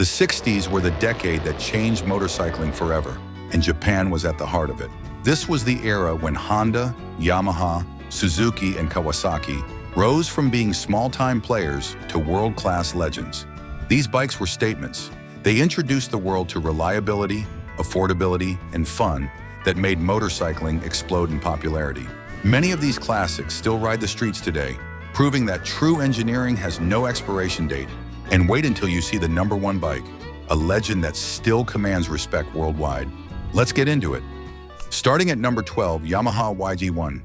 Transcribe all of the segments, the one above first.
The 60s were the decade that changed motorcycling forever, and Japan was at the heart of it. This was the era when Honda, Yamaha, Suzuki, and Kawasaki rose from being small-time players to world-class legends. These bikes were statements. They introduced the world to reliability, affordability, and fun that made motorcycling explode in popularity. Many of these classics still ride the streets today, proving that true engineering has no expiration date. And wait until you see the #1 bike, a legend that still commands respect worldwide. Let's get into it. Starting at number 12, Yamaha YG1.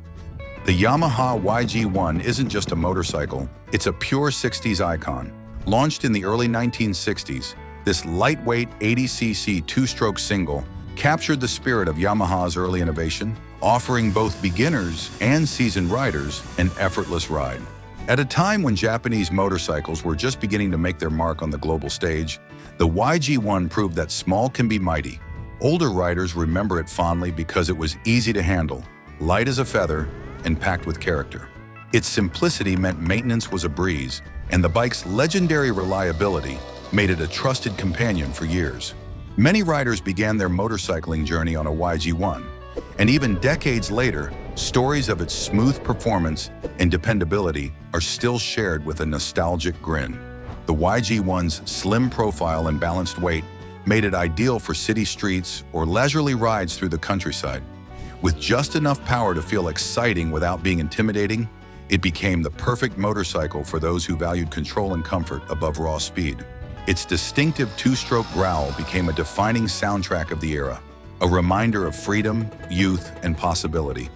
The Yamaha YG1 isn't just a motorcycle, it's a pure 60s icon. Launched in the early 1960s, this lightweight 80cc two-stroke single captured the spirit of Yamaha's early innovation, offering both beginners and seasoned riders an effortless ride. At a time when Japanese motorcycles were just beginning to make their mark on the global stage, the YG1 proved that small can be mighty. Older riders remember it fondly because it was easy to handle, light as a feather, and packed with character. Its simplicity meant maintenance was a breeze, and the bike's legendary reliability made it a trusted companion for years. Many riders began their motorcycling journey on a YG1, and even decades later, stories of its smooth performance and dependability are still shared with a nostalgic grin. The YG1's slim profile and balanced weight made it ideal for city streets or leisurely rides through the countryside. With just enough power to feel exciting without being intimidating, it became the perfect motorcycle for those who valued control and comfort above raw speed. Its distinctive two-stroke growl became a defining soundtrack of the era, a reminder of freedom, youth, and possibility.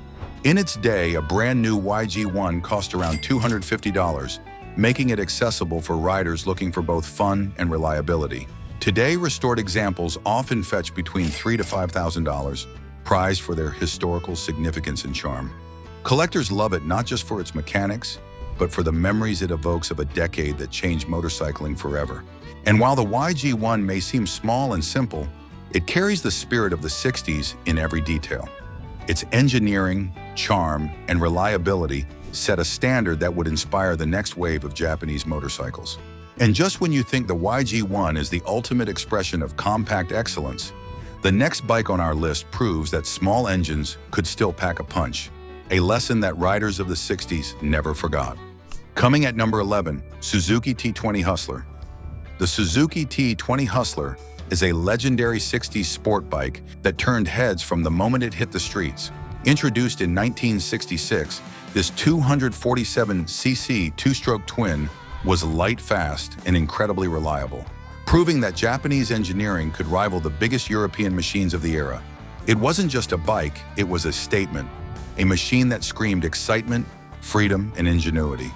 In its day, a brand new YG1 cost around $250, making it accessible for riders looking for both fun and reliability. Today, restored examples often fetch between $3,000 to $5,000, prized for their historical significance and charm. Collectors love it not just for its mechanics, but for the memories it evokes of a decade that changed motorcycling forever. And while the YG1 may seem small and simple, it carries the spirit of the 60s in every detail. Its engineering, charm, and reliability set a standard that would inspire the next wave of Japanese motorcycles. And just when you think the YG1 is the ultimate expression of compact excellence, the next bike on our list proves that small engines could still pack a punch, a lesson that riders of the 60s never forgot. Coming at number 11, Suzuki T20 Hustler. The Suzuki T20 Hustler is a legendary 60s sport bike that turned heads from the moment it hit the streets. Introduced in 1966, this 247cc two-stroke twin was light, fast, and incredibly reliable, proving that Japanese engineering could rival the biggest European machines of the era. It wasn't just a bike, it was a statement, a machine that screamed excitement, freedom, and ingenuity.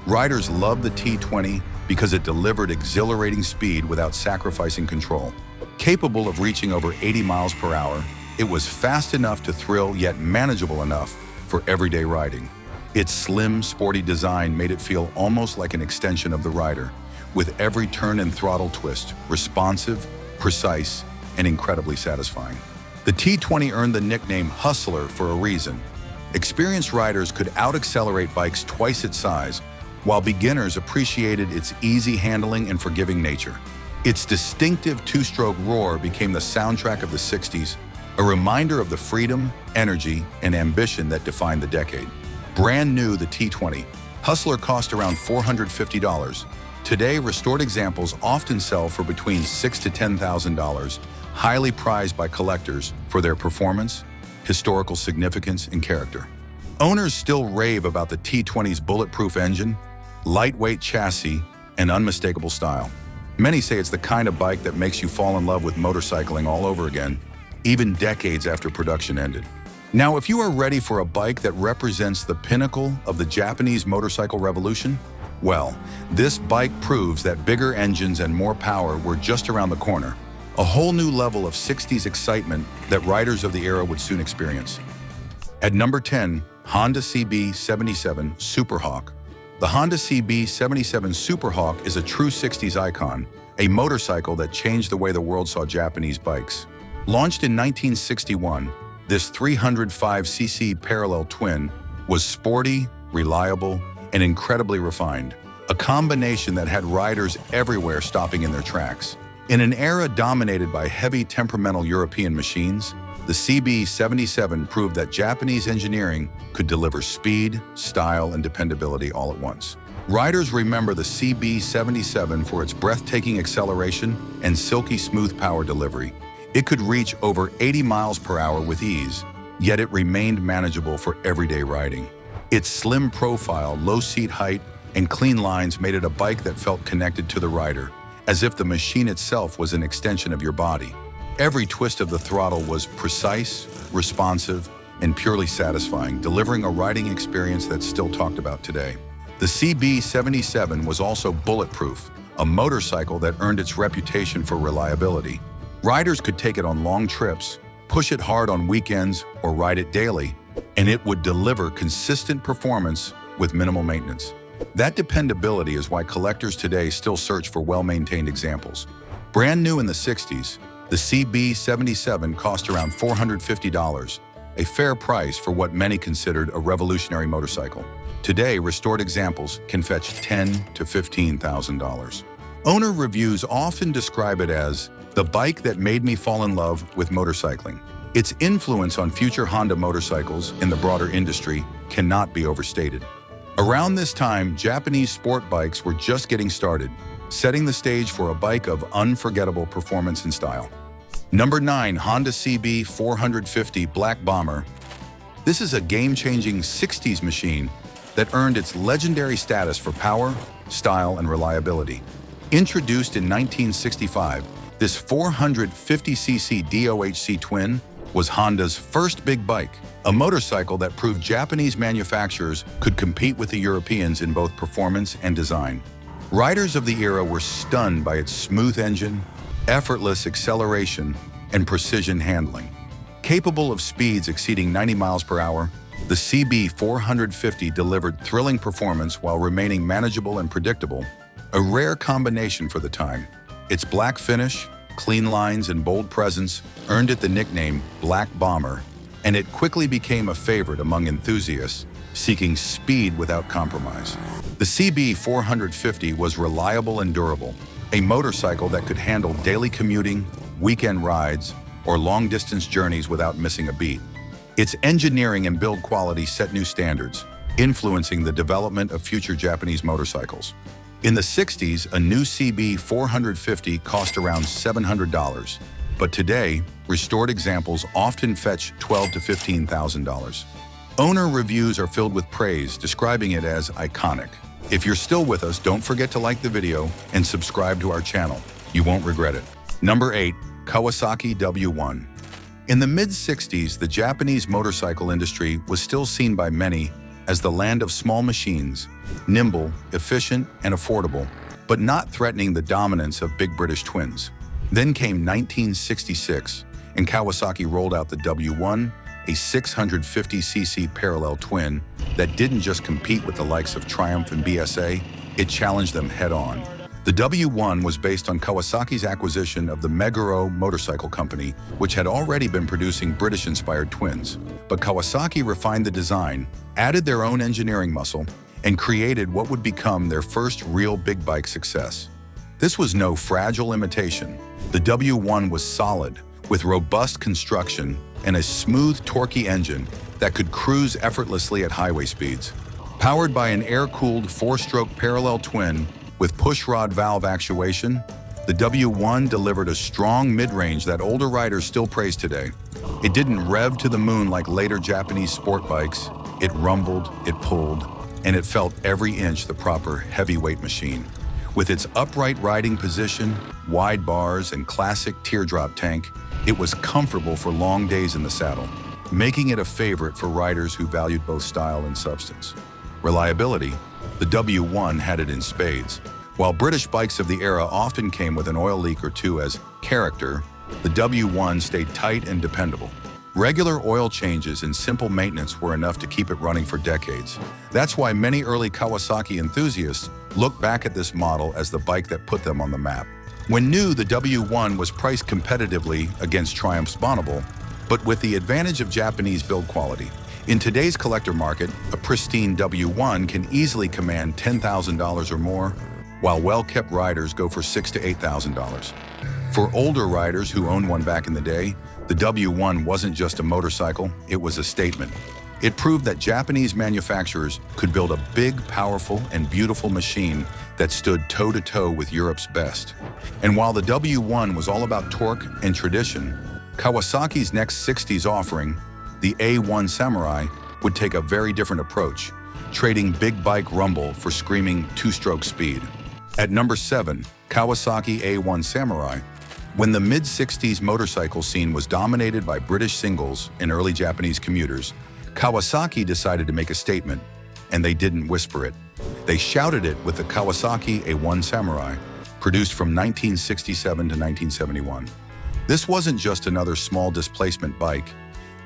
Riders loved the T20 because it delivered exhilarating speed without sacrificing control. Capable of reaching over 80 miles per hour, it was fast enough to thrill yet manageable enough for everyday riding. Its slim, sporty design made it feel almost like an extension of the rider, with every turn and throttle twist responsive, precise, and incredibly satisfying. The T20 earned the nickname Hustler for a reason. Experienced riders could out-accelerate bikes twice its size, while beginners appreciated its easy handling and forgiving nature. Its distinctive two-stroke roar became the soundtrack of the 60s, a reminder of the freedom, energy, and ambition that defined the decade. Brand new, the T20 Hustler cost around $450. Today, restored examples often sell for between $6,000 to $10,000, highly prized by collectors for their performance, historical significance, and character. Owners still rave about the T20's bulletproof engine, lightweight chassis, and unmistakable style. Many say it's the kind of bike that makes you fall in love with motorcycling all over again, even decades after production ended. Now, if you are ready for a bike that represents the pinnacle of the Japanese motorcycle revolution, well, this bike proves that bigger engines and more power were just around the corner, a whole new level of 60s excitement that riders of the era would soon experience. At number 10, Honda CB77 Superhawk. The Honda CB77 Superhawk is a true 60s icon, a motorcycle that changed the way the world saw Japanese bikes. Launched in 1961, this 305cc parallel twin was sporty, reliable, and incredibly refined, a combination that had riders everywhere stopping in their tracks. In an era dominated by heavy temperamental European machines, the CB77 proved that Japanese engineering could deliver speed, style, and dependability all at once. Riders remember the CB77 for its breathtaking acceleration and silky smooth power delivery. It could reach over 80 miles per hour with ease, yet it remained manageable for everyday riding. Its slim profile, low seat height, and clean lines made it a bike that felt connected to the rider, as if the machine itself was an extension of your body. Every twist of the throttle was precise, responsive, and purely satisfying, delivering a riding experience that's still talked about today. The CB77 was also bulletproof, a motorcycle that earned its reputation for reliability. Riders could take it on long trips, push it hard on weekends, or ride it daily, and it would deliver consistent performance with minimal maintenance. That dependability is why collectors today still search for well-maintained examples. Brand new in the 60s, the CB77 cost around $450, a fair price for what many considered a revolutionary motorcycle. Today, restored examples can fetch $10,000 to $15,000. Owner reviews often describe it as the bike that made me fall in love with motorcycling. Its influence on future Honda motorcycles in the broader industry cannot be overstated. Around this time, Japanese sport bikes were just getting started, setting the stage for a bike of unforgettable performance and style. Number 9. Honda CB450 Black Bomber. This is a game-changing 60s machine that earned its legendary status for power, style, and reliability. Introduced in 1965, this 450cc DOHC twin was Honda's first big bike, a motorcycle that proved Japanese manufacturers could compete with the Europeans in both performance and design. Riders of the era were stunned by its smooth engine, effortless acceleration, and precision handling. Capable of speeds exceeding 90 miles per hour, the CB450 delivered thrilling performance while remaining manageable and predictable, a rare combination for the time. Its black finish, clean lines, and bold presence earned it the nickname Black Bomber, and it quickly became a favorite among enthusiasts seeking speed without compromise. The CB450 was reliable and durable, a motorcycle that could handle daily commuting, weekend rides, or long-distance journeys without missing a beat. Its engineering and build quality set new standards, influencing the development of future Japanese motorcycles. In the 60s, a new CB450 cost around $700, but today, restored examples often fetch $12,000 to $15,000. Owner reviews are filled with praise, describing it as iconic. If you're still with us, don't forget to like the video and subscribe to our channel. You won't regret it. Number 8. Kawasaki W1. In the mid-60s, the Japanese motorcycle industry was still seen by many as the land of small machines, nimble, efficient, and affordable, but not threatening the dominance of big British twins. Then came 1966, and Kawasaki rolled out the W1, a 650cc parallel twin that didn't just compete with the likes of Triumph and BSA, it challenged them head-on. The W1 was based on Kawasaki's acquisition of the Meguro Motorcycle Company, which had already been producing British-inspired twins. But Kawasaki refined the design, added their own engineering muscle, and created what would become their first real big bike success. This was no fragile imitation. The W1 was solid, with robust construction and a smooth, torquey engine that could cruise effortlessly at highway speeds. Powered by an air-cooled four-stroke parallel twin with pushrod valve actuation, the W1 delivered a strong mid-range that older riders still praise today. It didn't rev to the moon like later Japanese sport bikes. It rumbled, it pulled, and it felt every inch the proper heavyweight machine. With its upright riding position, wide bars, and classic teardrop tank, it was comfortable for long days in the saddle, making it a favorite for riders who valued both style and substance. Reliability, the W1 had it in spades. While British bikes of the era often came with an oil leak or two as character, the W1 stayed tight and dependable. Regular oil changes and simple maintenance were enough to keep it running for decades. That's why many early Kawasaki enthusiasts look back at this model as the bike that put them on the map. When new, the W1 was priced competitively against Triumph's Bonneville, but with the advantage of Japanese build quality. In today's collector market, a pristine W1 can easily command $10,000 or more. while well-kept riders go for $6,000 to $8,000. For older riders who owned one back in the day, the W1 wasn't just a motorcycle, it was a statement. It proved that Japanese manufacturers could build a big, powerful, and beautiful machine that stood toe-to-toe with Europe's best. And while the W1 was all about torque and tradition, Kawasaki's next 60s offering, the A1 Samurai, would take a very different approach, trading big bike rumble for screaming two-stroke speed. At number 7, Kawasaki A1 Samurai. When the mid-60s motorcycle scene was dominated by British singles and early Japanese commuters, Kawasaki decided to make a statement, and they didn't whisper it. They shouted it with the Kawasaki A1 Samurai, produced from 1967 to 1971. This wasn't just another small displacement bike.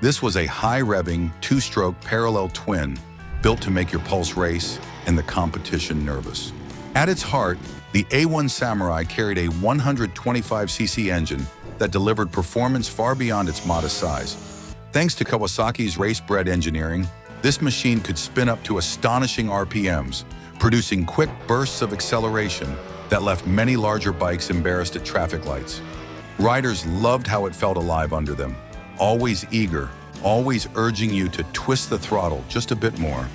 This was a high-revving, two-stroke parallel twin built to make your pulse race and the competition nervous. At its heart, the A1 Samurai carried a 125cc engine that delivered performance far beyond its modest size. Thanks to Kawasaki's race-bred engineering, this machine could spin up to astonishing RPMs, producing quick bursts of acceleration that left many larger bikes embarrassed at traffic lights. Riders loved how it felt alive under them, always eager, always urging you to twist the throttle just a bit more.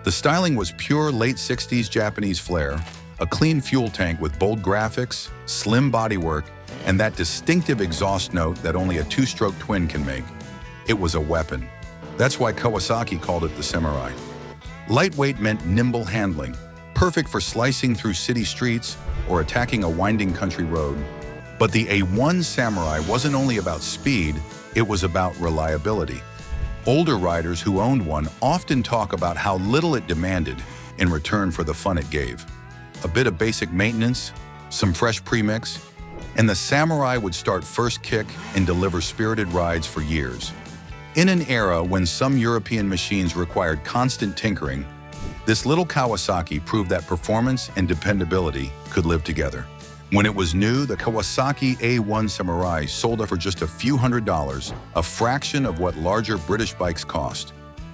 The styling was pure late 60s Japanese flair, a clean fuel tank with bold graphics, slim bodywork, and that distinctive exhaust note that only a two-stroke twin can make. It was a weapon. That's why Kawasaki called it the Samurai. Lightweight meant nimble handling, perfect for slicing through city streets or attacking a winding country road. But the A1 Samurai wasn't only about speed, it was about reliability. Older riders who owned one often talk about how little it demanded in return for the fun it gave. A bit of basic maintenance, some fresh premix, and the Samurai would start first kick and deliver spirited rides for years. In an era when some European machines required constant tinkering, this little Kawasaki proved that performance and dependability could live together. When it was new, the Kawasaki A1 Samurai sold for just a few $100s, a fraction of what larger British bikes cost.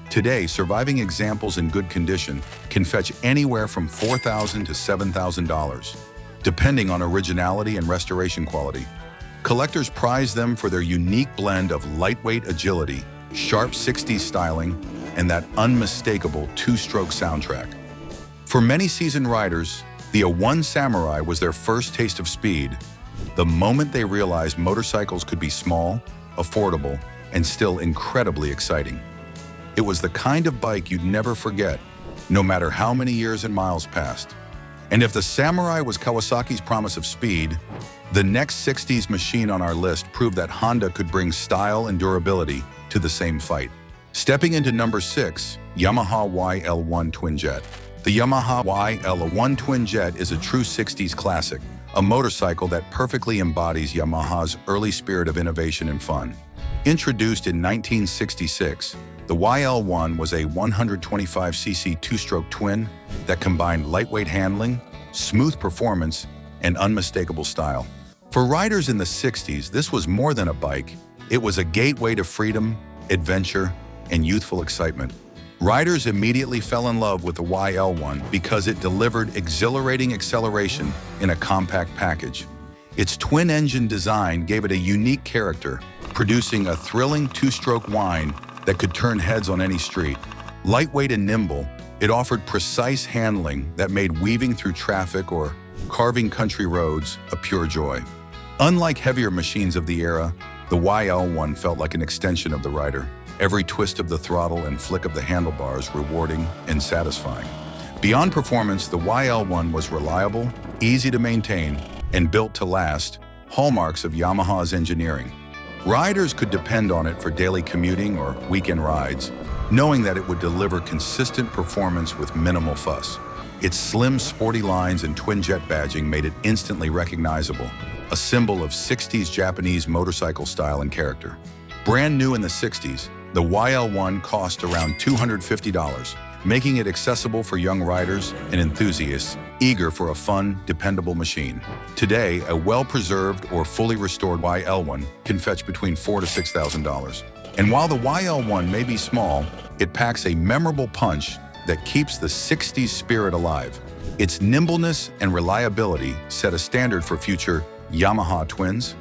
Today, surviving examples in good condition can fetch anywhere from $4,000 to $7,000, depending on originality and restoration quality. Collectors prize them for their unique blend of lightweight agility, sharp 60s styling, and that unmistakable two-stroke soundtrack. For many seasoned riders, the A1 Samurai was their first taste of speed, the moment they realized motorcycles could be small, affordable, and still incredibly exciting. It was the kind of bike you'd never forget, no matter how many years and miles passed. And if the Samurai was Kawasaki's promise of speed, the next 60s machine on our list proved that Honda could bring style and durability to the same fight. Stepping into number 6, Yamaha YL1 Twin Jet. The Yamaha YL1 Twin Jet is a true 60s classic, a motorcycle that perfectly embodies Yamaha's early spirit of innovation and fun. Introduced in 1966, the YL1 was a 125cc two-stroke twin that combined lightweight handling, smooth performance, and unmistakable style. For riders in the 60s, this was more than a bike. It was a gateway to freedom, adventure, and youthful excitement. Riders immediately fell in love with the YL1 because it delivered exhilarating acceleration in a compact package. Its twin-engine design gave it a unique character, producing a thrilling two-stroke whine that could turn heads on any street. Lightweight and nimble, it offered precise handling that made weaving through traffic or carving country roads a pure joy. Unlike heavier machines of the era, the YL1 felt like an extension of the rider. Every twist of the throttle and flick of the handlebars rewarding and satisfying. Beyond performance, the YL1 was reliable, easy to maintain, and built to last, hallmarks of Yamaha's engineering. Riders could depend on it for daily commuting or weekend rides, knowing that it would deliver consistent performance with minimal fuss. Its slim, sporty lines and twin-jet badging made it instantly recognizable, a symbol of 60s Japanese motorcycle style and character. Brand new in the 60s, the YL1 cost around $250, making it accessible for young riders and enthusiasts eager for a fun, dependable machine. Today, a well-preserved or fully restored YL1 can fetch between $4,000 to $6,000. And while the YL1 may be small, it packs a memorable punch that keeps the 60s spirit alive. Its nimbleness and reliability set a standard for future Yamaha twins.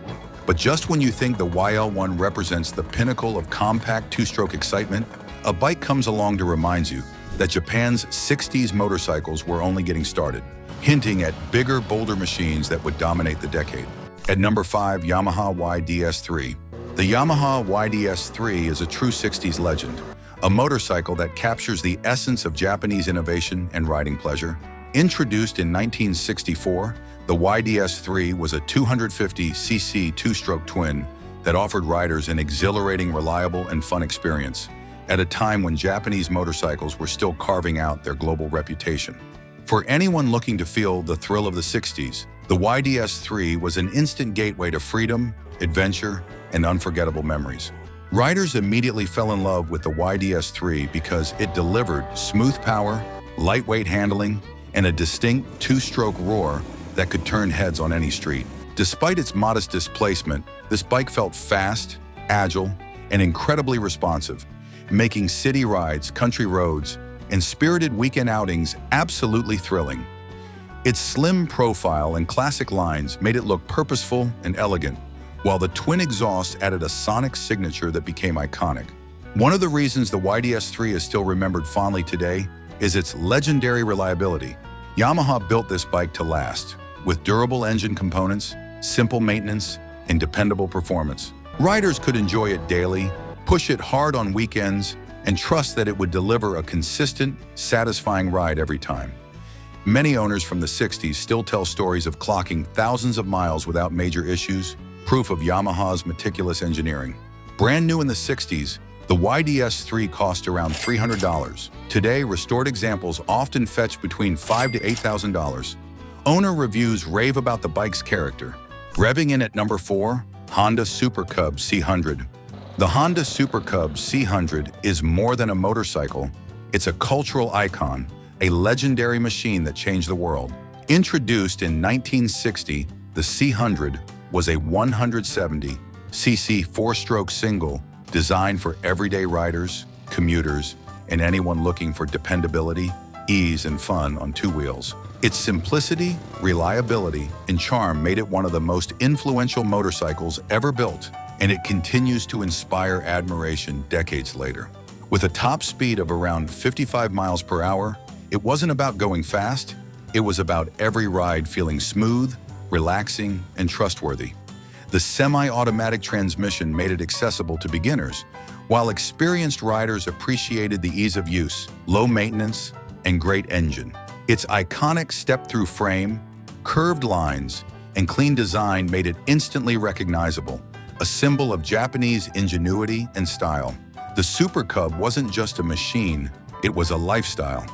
But just when you think the YL1 represents the pinnacle of compact two-stroke excitement, a bike comes along to remind you that Japan's 60s motorcycles were only getting started, hinting at bigger, bolder machines that would dominate the decade. At number 5, Yamaha YDS3. The Yamaha YDS3 is a true 60s legend, a motorcycle that captures the essence of Japanese innovation and riding pleasure. Introduced in 1964, the YDS3 was a 250cc two-stroke twin that offered riders an exhilarating, reliable, and fun experience at a time when Japanese motorcycles were still carving out their global reputation. For anyone looking to feel the thrill of the 60s, the YDS3 was an instant gateway to freedom, adventure, and unforgettable memories. Riders immediately fell in love with the YDS3 because it delivered smooth power, lightweight handling, and a distinct two-stroke roar that could turn heads on any street. Despite its modest displacement, this bike felt fast, agile, and incredibly responsive, making city rides, country roads, and spirited weekend outings absolutely thrilling. Its slim profile and classic lines made it look purposeful and elegant, while the twin exhaust added a sonic signature that became iconic. One of the reasons the YDS3 is still remembered fondly today is its legendary reliability. Yamaha built this bike to last, with durable engine components, simple maintenance, and dependable performance. Riders could enjoy it daily, push it hard on weekends, and trust that it would deliver a consistent, satisfying ride every time. Many owners from the 60s still tell stories of clocking thousands of miles without major issues, proof of Yamaha's meticulous engineering. Brand new in the 60s, the YDS3 cost around $300. Today, restored examples often fetch between $5,000 to $8,000. Owner reviews rave about the bike's character. Revving in at number 4, Honda Super Cub C100. The Honda Super Cub C100 is more than a motorcycle. It's a cultural icon, a legendary machine that changed the world. Introduced in 1960, the C100 was a 170cc four-stroke single designed for everyday riders, commuters, and anyone looking for dependability, ease, and fun on two wheels. Its simplicity, reliability, and charm made it one of the most influential motorcycles ever built, and it continues to inspire admiration decades later. With a top speed of around 55 miles per hour, it wasn't about going fast, it was about every ride feeling smooth, relaxing, and trustworthy. The semi-automatic transmission made it accessible to beginners, while experienced riders appreciated the ease of use, low maintenance, and great engine. Its iconic step-through frame, curved lines, and clean design made it instantly recognizable, a symbol of Japanese ingenuity and style. The Super Cub wasn't just a machine, it was a lifestyle.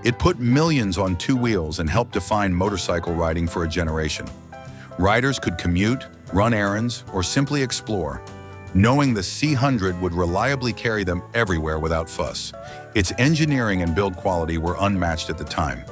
It put millions on two wheels and helped define motorcycle riding for a generation. Riders could commute, run errands, or simply explore, knowing the C100 would reliably carry them everywhere without fuss. Its engineering and build quality were unmatched at the time,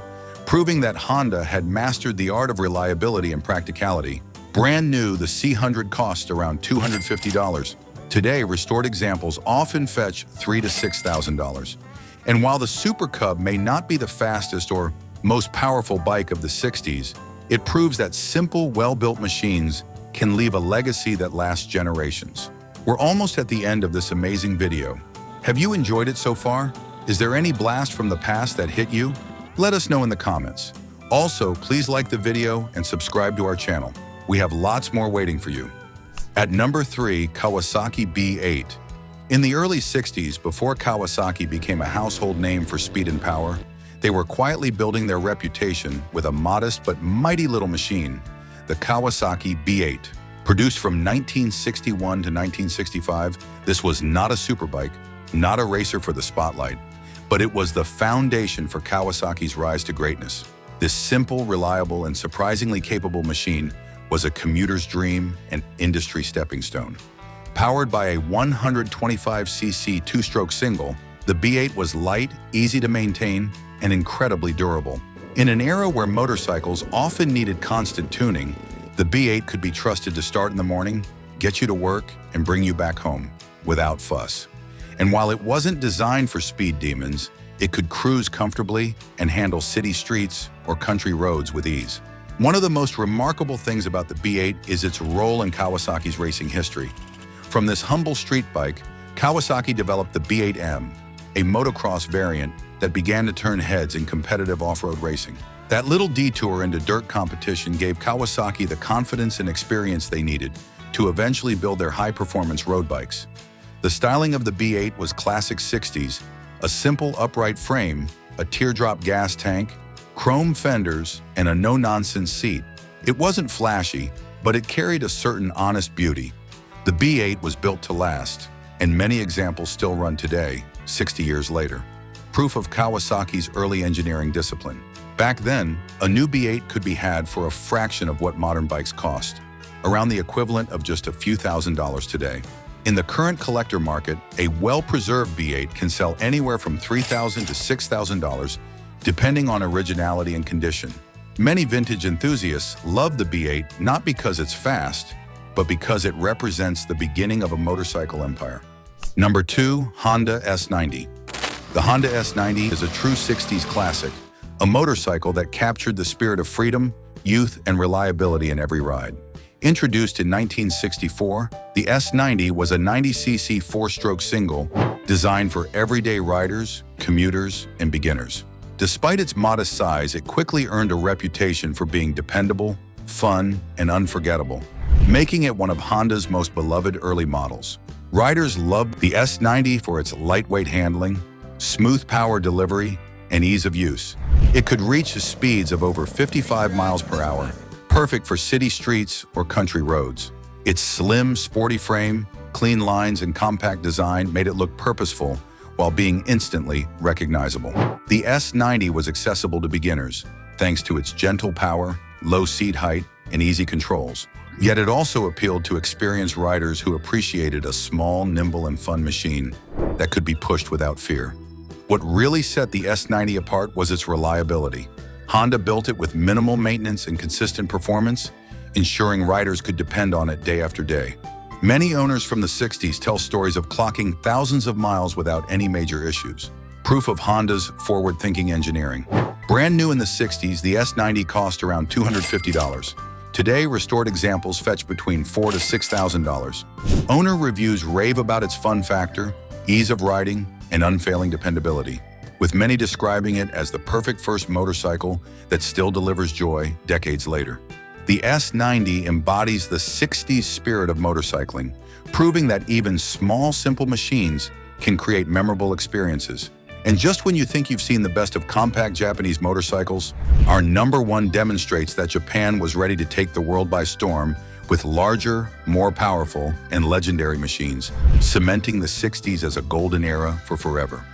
proving that Honda had mastered the art of reliability and practicality. Brand new, the C100 cost around $250. Today, restored examples often fetch $3,000 to $6,000. And while the Super Cub may not be the fastest or most powerful bike of the 60s, it proves that simple, well-built machines can leave a legacy that lasts generations. We're almost at the end of this amazing video. Have you enjoyed it so far? Is there any blast from the past that hit you? Let us know in the comments. Also, please like the video and subscribe to our channel. We have lots more waiting for you. At number 3, Kawasaki B8. In the early 60s, before Kawasaki became a household name for speed and power, they were quietly building their reputation with a modest but mighty little machine, the Kawasaki B8. Produced from 1961 to 1965, this was not a superbike, not a racer for the spotlight, but it was the foundation for Kawasaki's rise to greatness. This simple, reliable, and surprisingly capable machine was a commuter's dream and industry stepping stone. Powered by a 125cc two-stroke single, the B8 was light, easy to maintain, and incredibly durable. In an era where motorcycles often needed constant tuning, the B8 could be trusted to start in the morning, get you to work, and bring you back home without fuss. And while it wasn't designed for speed demons, it could cruise comfortably and handle city streets or country roads with ease. One of the most remarkable things about the B8 is its role in Kawasaki's racing history. From this humble street bike, Kawasaki developed the B8M, a motocross variant that began to turn heads in competitive off-road racing. That little detour into dirt competition gave Kawasaki the confidence and experience they needed to eventually build their high-performance road bikes. The styling of the B8 was classic 60s, a simple upright frame, a teardrop gas tank, chrome fenders, and a no-nonsense seat. It wasn't flashy, but it carried a certain honest beauty. The B8 was built to last, and many examples still run today, 60 years later. Proof of Kawasaki's early engineering discipline. Back then, a new B8 could be had for a fraction of what modern bikes cost, around the equivalent of just a few $1,000s today. In the current collector market, a well-preserved B8 can sell anywhere from $3,000 to $6,000, depending on originality and condition. Many vintage enthusiasts love the B8 not because it's fast, but because it represents the beginning of a motorcycle empire. Number 2, Honda S90. The Honda S90 is a true 60s classic, a motorcycle that captured the spirit of freedom, youth, and reliability in every ride. Introduced in 1964, the S90 was a 90cc four-stroke single designed for everyday riders, commuters, and beginners. Despite its modest size, it quickly earned a reputation for being dependable, fun, and unforgettable, making it one of Honda's most beloved early models. Riders loved the S90 for its lightweight handling, smooth power delivery, and ease of use. It could reach the speeds of over 55 miles per hour, perfect for city streets or country roads. Its slim, sporty frame, clean lines, and compact design made it look purposeful while being instantly recognizable. The S90 was accessible to beginners, thanks to its gentle power, low seat height, and easy controls. Yet it also appealed to experienced riders who appreciated a small, nimble, and fun machine that could be pushed without fear. What really set the S90 apart was its reliability. Honda built it with minimal maintenance and consistent performance, ensuring riders could depend on it day after day. Many owners from the 60s tell stories of clocking thousands of miles without any major issues. Proof of Honda's forward-thinking engineering. Brand new in the 60s, the S90 cost around $250. Today, restored examples fetch between $4,000 to $6,000. Owner reviews rave about its fun factor, ease of riding, and unfailing dependability, with many describing it as the perfect first motorcycle that still delivers joy decades later. The S90 embodies the 60s spirit of motorcycling, proving that even small, simple machines can create memorable experiences. And just when you think you've seen the best of compact Japanese motorcycles, our number 1 demonstrates that Japan was ready to take the world by storm with larger, more powerful, and legendary machines, cementing the 60s as a golden era for forever.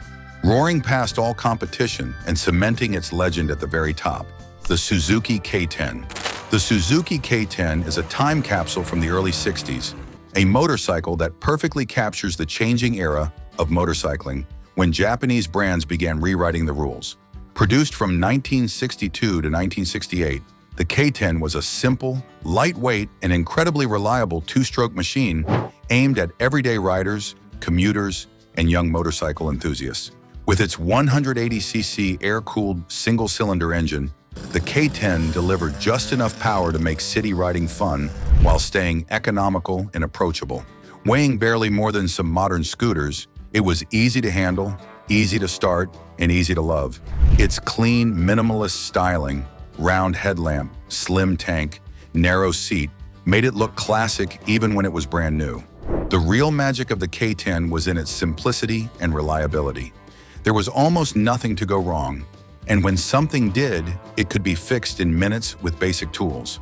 Roaring past all competition and cementing its legend at the very top, the Suzuki K10. The Suzuki K10 is a time capsule from the early 60s, a motorcycle that perfectly captures the changing era of motorcycling when Japanese brands began rewriting the rules. Produced from 1962 to 1968, the K10 was a simple, lightweight, and incredibly reliable two-stroke machine aimed at everyday riders, commuters, and young motorcycle enthusiasts. With its 180cc air-cooled single-cylinder engine, the K10 delivered just enough power to make city riding fun while staying economical and approachable. Weighing barely more than some modern scooters, it was easy to handle, easy to start, and easy to love. Its clean, minimalist styling, round headlamp, slim tank, narrow seat made it look classic even when it was brand new. The real magic of the K10 was in its simplicity and reliability. There was almost nothing to go wrong, and when something did, it could be fixed in minutes with basic tools.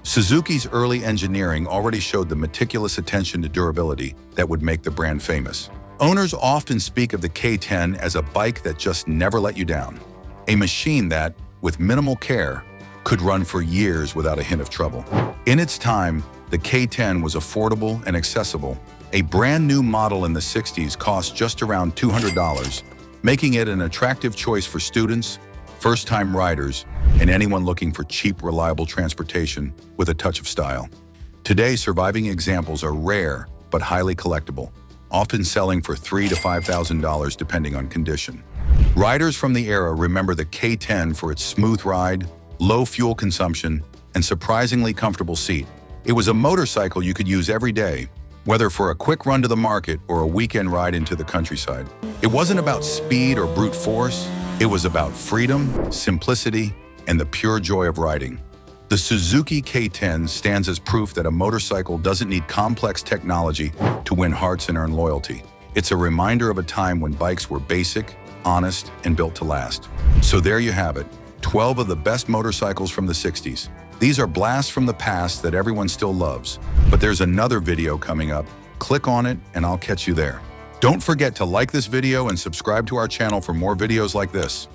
Suzuki's early engineering already showed the meticulous attention to durability that would make the brand famous. Owners often speak of the K10 as a bike that just never let you down, a machine that, with minimal care, could run for years without a hint of trouble. In its time, the K10 was affordable and accessible. A brand new model in the 60s cost just around $200, making it an attractive choice for students, first-time riders, and anyone looking for cheap, reliable transportation with a touch of style. Today, surviving examples are rare but highly collectible, often selling for $3,000 to $5,000 depending on condition. Riders from the era remember the K10 for its smooth ride, low fuel consumption, and surprisingly comfortable seat. It was a motorcycle you could use every day, whether for a quick run to the market or a weekend ride into the countryside. It wasn't about speed or brute force, it was about freedom, simplicity, and the pure joy of riding. The Suzuki K10 stands as proof that a motorcycle doesn't need complex technology to win hearts and earn loyalty. It's a reminder of a time when bikes were basic, honest, and built to last. So there you have it, 12 of the best motorcycles from the 60s. These are blasts from the past that everyone still loves. But there's another video coming up. Click on it and I'll catch you there. Don't forget to like this video and subscribe to our channel for more videos like this.